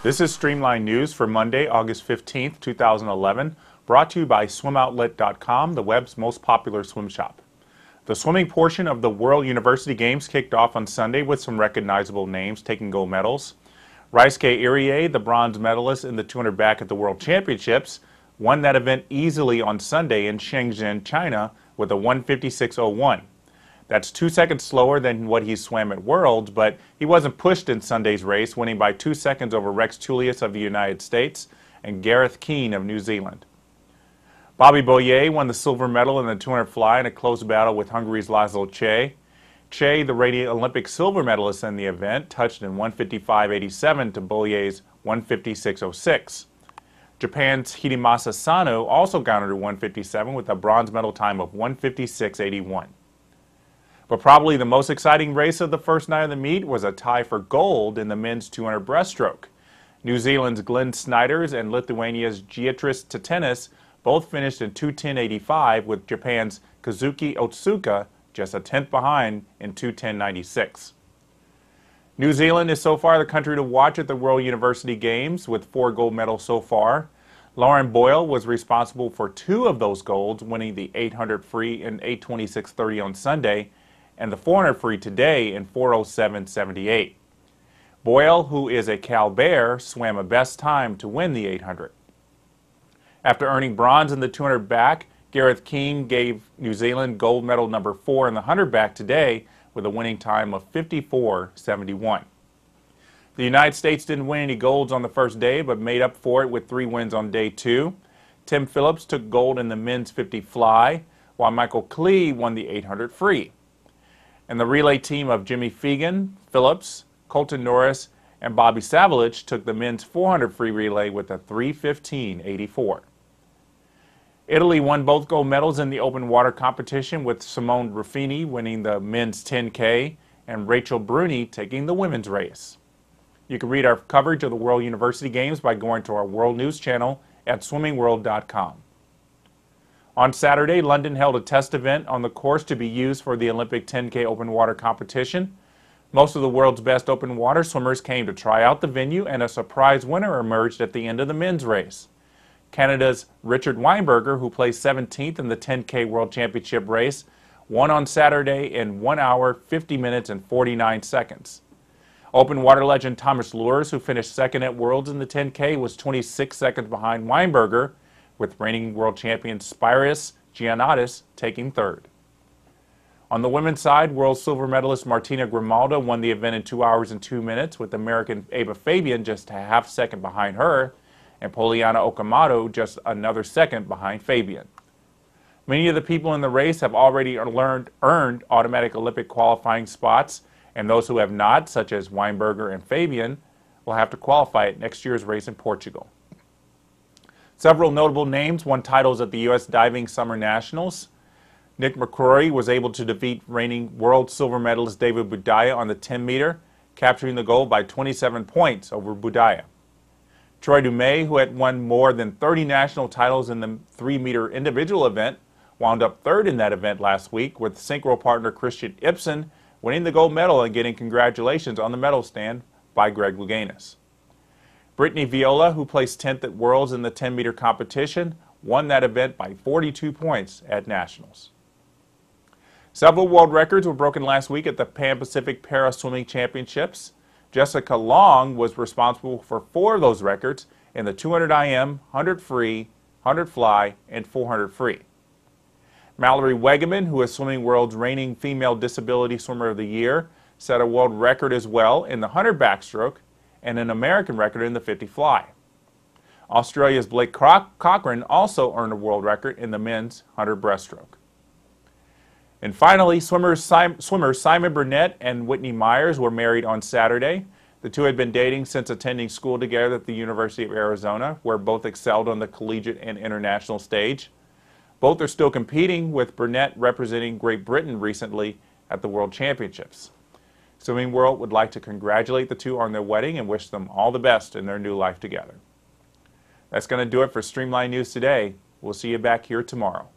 This is Streamline News for Monday, August 15th, 2011, brought to you by SwimOutlet.com, the web's most popular swim shop. The swimming portion of the World University Games kicked off on Sunday with some recognizable names taking gold medals. Raisuke Irie, the bronze medalist in the 200 back at the World Championships, won that event easily on Sunday in Shenzhen, China, with a 1:56.01. That's 2 seconds slower than what he swam at Worlds, but he wasn't pushed in Sunday's race, winning by 2 seconds over Rex Tullius of the United States and Gareth Keane of New Zealand. Bobby Boyer won the silver medal in the 200 fly in a close battle with Hungary's Laszlo Cseh. Cseh, the reigning Olympic silver medalist in the event, touched in 1:55.87 to Boyer's 1:56.06. Japan's Hidemasa Sano also garnered a 1:57 with a bronze medal time of 1:56.81. But probably the most exciting race of the first night of the meet was a tie for gold in the men's 200 breaststroke. New Zealand's Glenn Snyders and Lithuania's Giedrius Titenis both finished in 2:10.85, with Japan's Kazuki Otsuka just a tenth behind in 2:10.96. New Zealand is so far the country to watch at the World University Games, with 4 gold medals so far. Lauren Boyle was responsible for 2 of those golds, winning the 800 free in 8:26.30 on Sunday, and the 400 free today in 4:07.78. Boyle, who is a Cal Bear, swam a best time to win the 800. After earning bronze in the 200 back, Gareth Keane gave New Zealand gold medal number 4 in the 100 back today with a winning time of 54.71. The United States didn't win any golds on the first day, but made up for it with 3 wins on day 2. Tim Phillips took gold in the men's 50 fly, while Michael Klee won the 800 free. And the relay team of Jimmy Fegan, Phillips, Colton Norris, and Bobby Savage took the men's 400 free relay with a 3:15.84. Italy won both gold medals in the open water competition, with Simone Ruffini winning the men's 10K and Rachel Bruni taking the women's race. You can read our coverage of the World University Games by going to our World News channel at swimmingworld.com. On Saturday, London held a test event on the course to be used for the Olympic 10K open water competition. Most of the world's best open water swimmers came to try out the venue, and a surprise winner emerged at the end of the men's race. Canada's Richard Weinberger, who placed 17th in the 10K World Championship race, won on Saturday in 1 hour, 50 minutes, and 49 seconds. Open water legend Thomas Luers, who finished second at Worlds in the 10K, was 26 seconds behind Weinberger, with reigning world champion Spyros Giannakis taking third. On the women's side, world silver medalist Martina Grimaldo won the event in 2 hours and 2 minutes, with American Ava Fabian just a half second behind her, and Poliana Okamoto just another second behind Fabian. Many of the people in the race have already earned automatic Olympic qualifying spots, and those who have not, such as Weinberger and Fabian, will have to qualify at next year's race in Portugal. Several notable names won titles at the U.S. Diving Summer Nationals. Nick McCrory was able to defeat reigning world silver medalist David Budaya on the 10-meter, capturing the gold by 27 points over Budaya. Troy Dumais, who had won more than 30 national titles in the 3-meter individual event, wound up third in that event last week, with synchro partner Christian Ibsen winning the gold medal and getting congratulations on the medal stand by Greg Louganis. Brittany Viola, who placed 10th at Worlds in the 10-meter competition, won that event by 42 points at Nationals. Several world records were broken last week at the Pan Pacific Para Swimming Championships. Jessica Long was responsible for 4 of those records in the 200 IM, 100 free, 100 fly, and 400 free. Mallory Wegeman, who is Swimming World's reigning female disability swimmer of the year, set a world record as well in the 100 backstroke and an American record in the 50 fly. Australia's Blake Cochran also earned a world record in the men's 100 breaststroke. And finally, swimmers Simon Burnett and Whitney Myers were married on Saturday. The two had been dating since attending school together at the University of Arizona, where both excelled on the collegiate and international stage. Both are still competing, with Burnett representing Great Britain recently at the World Championships. Swimming World would like to congratulate the two on their wedding and wish them all the best in their new life together. That's going to do it for Streamline News today. We'll see you back here tomorrow.